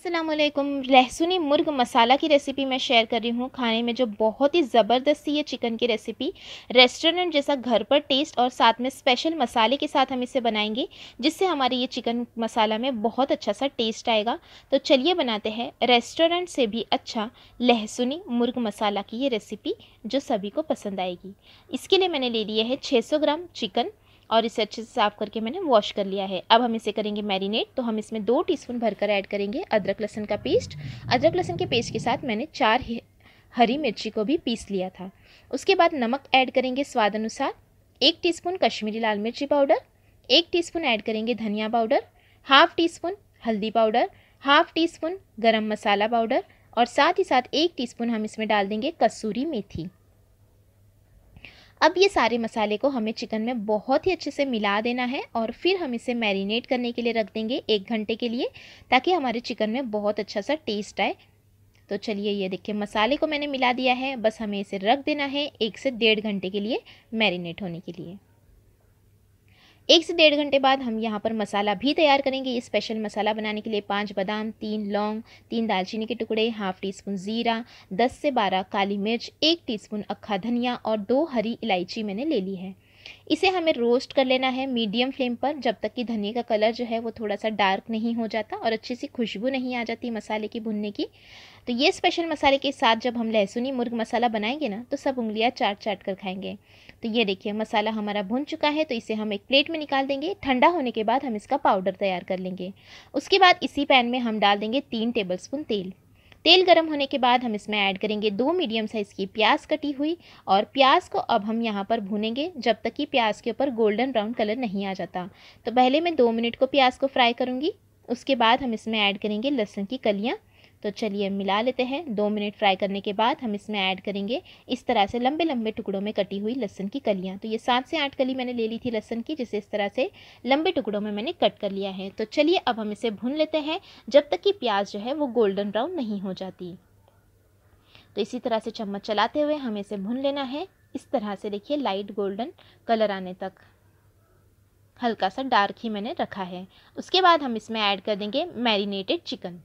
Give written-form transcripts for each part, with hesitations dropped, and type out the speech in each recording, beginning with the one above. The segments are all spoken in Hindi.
अस्सलामुअलैकुम। लहसुनी मुर्ग मसाला की रेसिपी मैं शेयर कर रही हूँ। खाने में जो बहुत ही ज़बरदस्त सी ये चिकन की रेसिपी, रेस्टोरेंट जैसा घर पर टेस्ट और साथ में स्पेशल मसाले के साथ हम इसे बनाएंगे, जिससे हमारे ये चिकन मसाला में बहुत अच्छा सा टेस्ट आएगा। तो चलिए बनाते हैं रेस्टोरेंट से भी अच्छा लहसुनी मुर्ग मसाला की ये रेसिपी, जो सभी को पसंद आएगी। इसके लिए मैंने ले लिया है 600 ग्राम चिकन और इसे अच्छे से साफ़ करके मैंने वॉश कर लिया है। अब हम इसे करेंगे मैरिनेट। तो हम इसमें 2 टीस्पून भरकर ऐड करेंगे अदरक लहसुन का पेस्ट। अदरक लहसुन के पेस्ट के साथ मैंने 4 हरी मिर्ची को भी पीस लिया था। उसके बाद नमक ऐड करेंगे स्वाद अनुसार, 1 टीस्पून कश्मीरी लाल मिर्ची पाउडर, 1 टीस्पून ऐड करेंगे धनिया पाउडर, हाफ़ टी स्पून हल्दी पाउडर, हाफ़ टी स्पून गरम मसाला पाउडर और साथ ही साथ 1 टीस्पून हम इसमें डाल देंगे कसूरी मेथी। अब ये सारे मसाले को हमें चिकन में बहुत ही अच्छे से मिला देना है और फिर हम इसे मैरिनेट करने के लिए रख देंगे 1 घंटे के लिए, ताकि हमारे चिकन में बहुत अच्छा सा टेस्ट आए। तो चलिए, ये देखिए मसाले को मैंने मिला दिया है। बस हमें इसे रख देना है 1 से 1.5 घंटे के लिए मैरिनेट होने के लिए। 1 से 1.5 घंटे बाद हम यहाँ पर मसाला भी तैयार करेंगे। ये स्पेशल मसाला बनाने के लिए 5 बादाम, 3 लौंग, 3 दालचीनी के टुकड़े, हाफ़ टी स्पून ज़ीरा, 10 से 12 काली मिर्च, 1 टीस्पून अक्खा धनिया और 2 हरी इलायची मैंने ले ली है। इसे हमें रोस्ट कर लेना है मीडियम फ्लेम पर, जब तक कि धनिया का कलर जो है वो थोड़ा सा डार्क नहीं हो जाता और अच्छी सी खुशबू नहीं आ जाती मसाले की भुनने की। तो ये स्पेशल मसाले के साथ जब हम लहसुनी मुर्ग मसाला बनाएंगे ना, तो सब उंगलियां चाट चाट कर खाएंगे। तो ये देखिए मसाला हमारा भुन चुका है। तो इसे हम एक प्लेट में निकाल देंगे। ठंडा होने के बाद हम इसका पाउडर तैयार कर लेंगे। उसके बाद इसी पैन में हम डाल देंगे 3 टेबलस्पून तेल। तेल गर्म होने के बाद हम इसमें ऐड करेंगे 2 मीडियम साइज़ की प्याज कटी हुई, और प्याज को अब हम यहाँ पर भूनेंगे जब तक कि प्याज के ऊपर गोल्डन ब्राउन कलर नहीं आ जाता। तो पहले मैं 2 मिनट को प्याज को फ्राई करूँगी। उसके बाद हम इसमें ऐड करेंगे लहसुन की कलियाँ। तो चलिए मिला लेते हैं। 2 मिनट फ्राई करने के बाद हम इसमें ऐड करेंगे इस तरह से लंबे लंबे टुकड़ों में कटी हुई लहसुन की कलियाँ। तो ये 7 से 8 कली मैंने ले ली थी लहसुन की, जिसे इस तरह से लंबे टुकड़ों में मैंने कट कर लिया है। तो चलिए अब हम इसे भून लेते हैं जब तक कि प्याज जो है वो गोल्डन ब्राउन नहीं हो जाती। तो इसी तरह से चम्मच चलाते हुए हमें इसे भून लेना है। इस तरह से देखिए लाइट गोल्डन कलर आने तक, हल्का सा डार्क ही मैंने रखा है। उसके बाद हम इसमें ऐड कर देंगे मैरिनेटेड चिकन।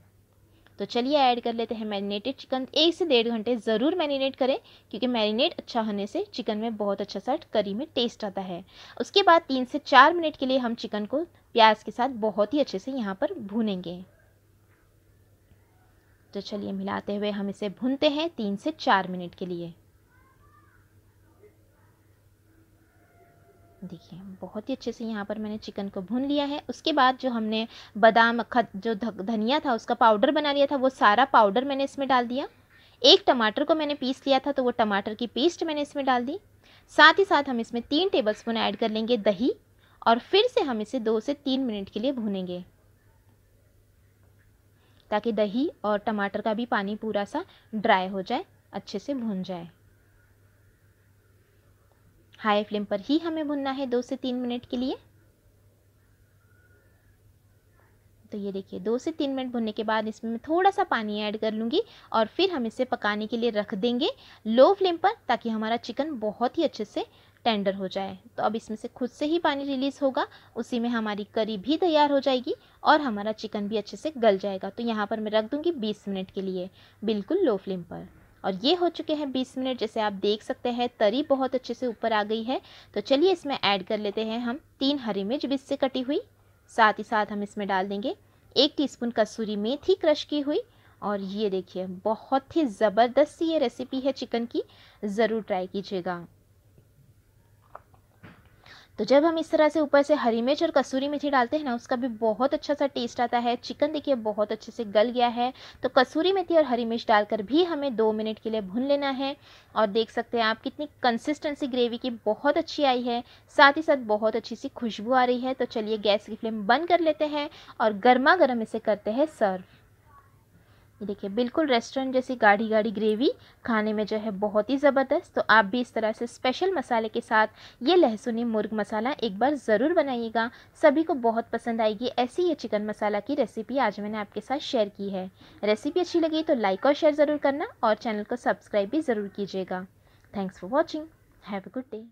तो चलिए ऐड कर लेते हैं मैरिनेटेड चिकन। 1 से 1.5 घंटे ज़रूर मैरिनेट करें, क्योंकि मैरिनेट अच्छा होने से चिकन में बहुत अच्छा सा करी में टेस्ट आता है। उसके बाद 3 से 4 मिनट के लिए हम चिकन को प्याज के साथ बहुत ही अच्छे से यहाँ पर भूनेंगे। तो चलिए मिलाते हुए हम इसे भूनते हैं 3 से 4 मिनट के लिए। देखिए बहुत ही अच्छे से यहाँ पर मैंने चिकन को भून लिया है। उसके बाद जो हमने बादाम अक्खा जो धनिया था उसका पाउडर बना लिया था, वो सारा पाउडर मैंने इसमें डाल दिया। 1 टमाटर को मैंने पीस लिया था, तो वो टमाटर की पेस्ट मैंने इसमें डाल दी। साथ ही साथ हम इसमें 3 टेबलस्पून ऐड कर लेंगे दही, और फिर से हम इसे 2 से 3 मिनट के लिए भूनेंगे, ताकि दही और टमाटर का भी पानी पूरा सा ड्राई हो जाए, अच्छे से भून जाए। हाई फ्लेम पर ही हमें भुनना है 2 से 3 मिनट के लिए। तो ये देखिए 2 से 3 मिनट भुनने के बाद इसमें मैं थोड़ा सा पानी ऐड कर लूँगी और फिर हम इसे पकाने के लिए रख देंगे लो फ्लेम पर, ताकि हमारा चिकन बहुत ही अच्छे से टेंडर हो जाए। तो अब इसमें से खुद से ही पानी रिलीज़ होगा, उसी में हमारी करी भी तैयार हो जाएगी और हमारा चिकन भी अच्छे से गल जाएगा। तो यहाँ पर मैं रख दूँगी 20 मिनट के लिए बिल्कुल लो फ्लेम पर। और ये हो चुके हैं 20 मिनट। जैसे आप देख सकते हैं तरी बहुत अच्छे से ऊपर आ गई है। तो चलिए इसमें ऐड कर लेते हैं हम 3 हरी मिर्च बीच से कटी हुई। साथ ही साथ हम इसमें डाल देंगे 1 टीस्पून कसूरी मेथी क्रश की हुई। और ये देखिए बहुत ही ज़बरदस्त सी ये रेसिपी है चिकन की, ज़रूर ट्राई कीजिएगा। तो जब हम इस तरह से ऊपर से हरी मिर्च और कसूरी मेथी डालते हैं ना, उसका भी बहुत अच्छा सा टेस्ट आता है। चिकन देखिए बहुत अच्छे से गल गया है। तो कसूरी मेथी और हरी मिर्च डालकर भी हमें 2 मिनट के लिए भून लेना है। और देख सकते हैं आप कितनी कंसिस्टेंसी ग्रेवी की बहुत अच्छी आई है, साथ ही साथ बहुत अच्छी सी खुशबू आ रही है। तो चलिए गैस की फ्लेम बंद कर लेते हैं और गर्मा गर्म इसे करते हैं सर्व। ये देखिए बिल्कुल रेस्टोरेंट जैसी गाढ़ी गाढ़ी ग्रेवी, खाने में जो है बहुत ही ज़बरदस्त। तो आप भी इस तरह से स्पेशल मसाले के साथ ये लहसुनी मुर्ग मसाला एक बार ज़रूर बनाइएगा, सभी को बहुत पसंद आएगी। ऐसी ये चिकन मसाला की रेसिपी आज मैंने आपके साथ शेयर की है। रेसिपी अच्छी लगी तो लाइक और शेयर ज़रूर करना और चैनल को सब्सक्राइब भी ज़रूर कीजिएगा। Thanks for watching. Have a good day.